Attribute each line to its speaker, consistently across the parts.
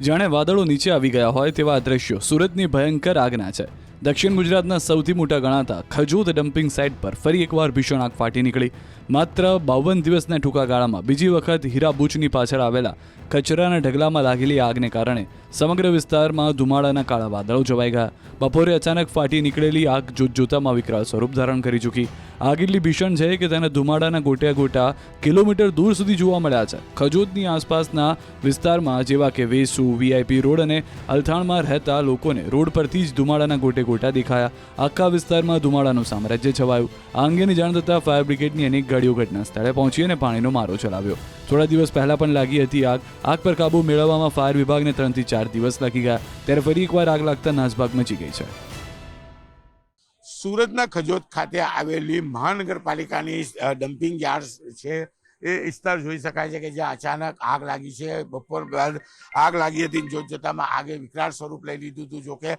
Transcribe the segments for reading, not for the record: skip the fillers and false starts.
Speaker 1: જાણે વાદળો નીચે આવી ગયા હોય તેવા દ્રશ્યો સુરતની ભયંકર આગના છે। દક્ષિણ ગુજરાતના સૌથી મોટા ગણાતા ખજોદ ડમ્પિંગ સાઇટ પર ફરી એકવાર ભીષણ આગ ફાટી નીકળી। માત્ર 52 દિવસના ટૂંકા ગાળામાં બીજી વખત હીરાબુચની પાછળ આવેલા કચરાના ઢગલામાં લાગેલી આગને કારણે સમગ્ર વિસ્તારમાં ધુમાડાના કાળા વાદળો છવાઈ ગયા। બપોરે અચાનક ફાટી નીકળેલી આગ જોતજોતામાં વિકરાળ સ્વરૂપ ધારણ કરી ચૂકી। આગ એટલી ભીષણ છે કે તેના ધુમાડાના ગોટા ગોટા કિલોમીટર દૂર સુધી જોવા મળ્યા છે। ખજોદની આસપાસના વિસ્તારમાં જેવા કે વેસુ, વીઆઈપી રોડ અને અલથાણમાં રહેતા લોકોને રોડ પરથી જ ધુમાડાના ગોટે ગોટા દેખાયા। આખા વિસ્તારમાં ધુમાડાનું સામ્રાજ્ય છવાયું। આ અંગેની જાણ થતાં ફાયર બ્રિગેડની અનેક ગાડીઓ ઘટના સ્થળે પહોંચી અને પાણીનો મારો ચલાવ્યો। થોડા દિવસ પહેલા પણ લાગી હતી આગ પર કાબુ મેળવવામાં ફાયર વિભાગને 3 થી 4 દિવસ લાગી ગયા। ત્યારે ફરી એકવાર આગ લાગતા નાસભાગ મચી ગઈ છે।
Speaker 2: સુરતના ખજોદ ખાતે આવેલી મહાનગરપાલિકાની ડમ્પિંગ યાર્ડ છે એ વિસ્તાર જોઈ શકાય છે કે જ્યાં અચાનક આગ લાગી છે। બપોર બાદ આગ લાગી હતી, જોતજોતામાં આગે વિકરાળ સ્વરૂપ લઈ લીધું હતું। જોકે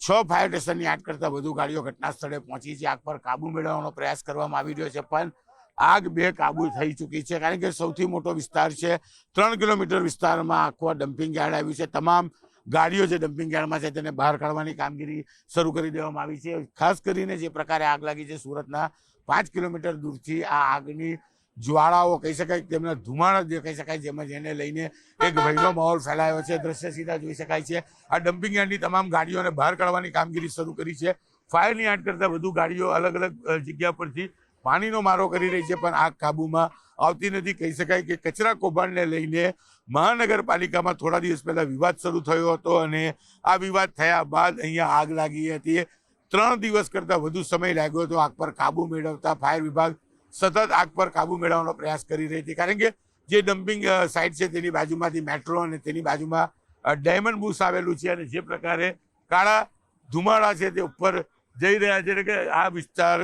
Speaker 2: 6 ફાયર સ્ટેશનની 8 કરતાં વધુ ગાડીઓ ઘટના સ્થળે પહોંચી છે। આગ પર કાબુ મેળવવાનો પ્રયાસ કરવામાં આવી રહ્યો છે, પણ આગ બેકાબુ થઈ ચૂકી છે, કારણ કે સૌથી મોટો વિસ્તાર છે। 3 કિલોમીટર વિસ્તારમાં આખો ડમ્પિંગ યાર્ડ આવ્યું છે। તમામ ગાડીઓ જે ડમ્પિંગ યાર્ડમાં છે તેને બહાર કાઢવાની કામગીરી શરૂ કરી દેવામાં આવી છે। ખાસ કરીને જે પ્રકારે આગ લાગી છે, સુરતના 5 કિલોમીટર દૂરથી આ આગની જ્વાળાઓ કહી શકાય, તેમના ધુમાડા દેખાઈ શકાય, જેમાં જેને લઈને એક ભયનો માહોલ ફેલાયો છે। દ્રશ્ય સીધા જોઈ શકાય છે। આ ડમ્પિંગ યાર્ડની તમામ ગાડીઓને બહાર કાઢવાની કામગીરી શરૂ કરી છે। ફાયરની 8 કરતાં વધુ ગાડીઓ અલગ અલગ જગ્યા પરથી પાણીનો મારો કરી રહી છે, પણ આગ કાબુમાં આવતી નથી। કહી શકાય કે કચરા કૌભાંડને લઈને મહાનગરપાલિકામાં થોડા દિવસ પહેલા વિવાદ શરૂ થયો હતો અને આ વિવાદ થયા બાદ અહીંયા આગ લાગી હતી। 3 દિવસ કરતાં વધુ સમય લાગ્યો હતો આગ પર કાબુ મેળવતા। ફાયર વિભાગ સતત આગ પર કાબુ મેળવવાનો પ્રયાસ કરી રહી હતી, કારણ કે જે ડમ્પિંગ સાઇટ છે તેની બાજુમાંથી મેટ્રો અને તેની બાજુમાં ડાયમંડ બુશ આવેલું છે, અને જે પ્રકારે કાળા ધુમાડા છે તે ઉપર જઈ રહ્યા છે, એટલે કે આ વિસ્તાર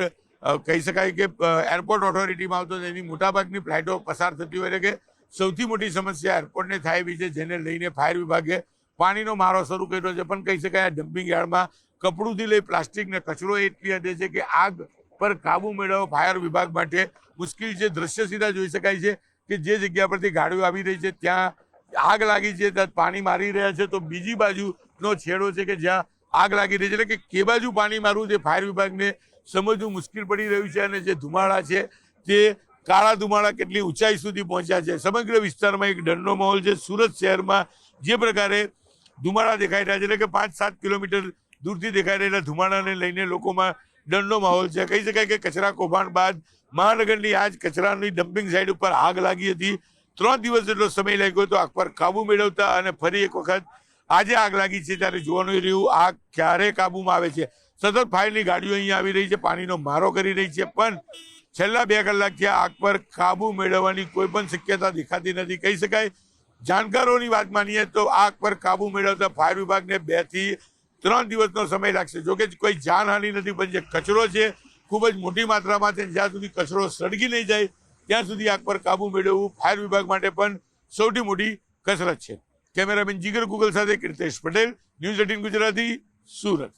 Speaker 2: કહી શકાય કે એરપોર્ટ ઓથોરિટીમાં આવતો તેની મોટાભાગની ફ્લાઇટો પસાર થતી હોય, એટલે કે સૌથી મોટી સમસ્યા એરપોર્ટને થાય એવી છે, જેને લઈને ફાયર વિભાગે પાણીનો મારો શરૂ કર્યો છે। પણ કહી શકાય આ ડમ્પિંગ યાર્ડમાં કપડુંથી લઈ પ્લાસ્ટિક ને કચરો એટલી હદે છે કે આગ પર કાબુ મેળવવો ફાયર વિભાગ માટે મુશ્કેલ છે। દ્રશ્ય સીધા જોઈ શકાય છે કે જે જગ્યા પરથી ગાડીઓ આવી રહી છે ત્યાં આગ લાગી છે, ત્યાં પાણી મારી રહ્યા છે, તો બીજી બાજુનો છેડો છે કે જ્યાં આગ લાગી રહી છે, એટલે કે કે બાજુ પાણી મારવું તે ફાયર વિભાગને સમજવું મુશ્કેલ પડી રહ્યું છે। અને જે ધુમાડા છે તે કાળા ધુમાડા કેટલી ઊંચાઈ સુધી પહોંચ્યા છે, સમગ્ર વિસ્તારમાં એક ડરનો માહોલ છે। સુરત શહેરમાં જે પ્રકારે ધુમાડા દેખાઈ રહ્યા છે, એટલે કે 5-7 કિલોમીટર દૂરથી દેખાઈ રહેલા ધુમાડાને લઈને લોકોમાં ડરનો માહોલ છે। કહી શકાય કે કચરા કૌભાંડ બાદ મહાનગરની આજ કચરાની ડમ્પિંગ સાઇટ ઉપર આગ લાગી હતી। 3 દિવસ જેટલો સમય લાગ્યો હતો આગ પર કાબુ મેળવતા, અને ફરી એક વખત આજે આગ લાગી છે ત્યારે જોવાનું રહ્યું આગ ક્યારે કાબુમાં આવે છે। સતત ફાયરની ગાડીઓ અહીંયા આવી રહી છે, પાણીનો મારો કરી રહી છે, પણ છેલ્લા 2 કલાકથી આગ પર કાબુ મેળવવાની કોઈ પણ શક્યતા દેખાતી નથી। કહી શકાય જાણકારોની વાત માનીએ તો આગ પર કાબુ મેળવતા ફાયર વિભાગને 2 થી 3 દિવસનો સમય લાગશે। જોકે કોઈ જાનહાનિ નથી, પણ જે કચરો છે ખૂબ જ મોટી માત્રામાં છે। જ્યાં સુધી કચરો સળગી નહીં જાય ત્યાં સુધી આગ પર કાબુ મેળવવું ફાયર વિભાગ માટે પણ સૌથી મોટી કસરત છે। કેમેરામેન જીગર ગુગલ સાથે કીર્તેશ પટેલ, ન્યૂઝ 18 ગુજરાતી, સુરત।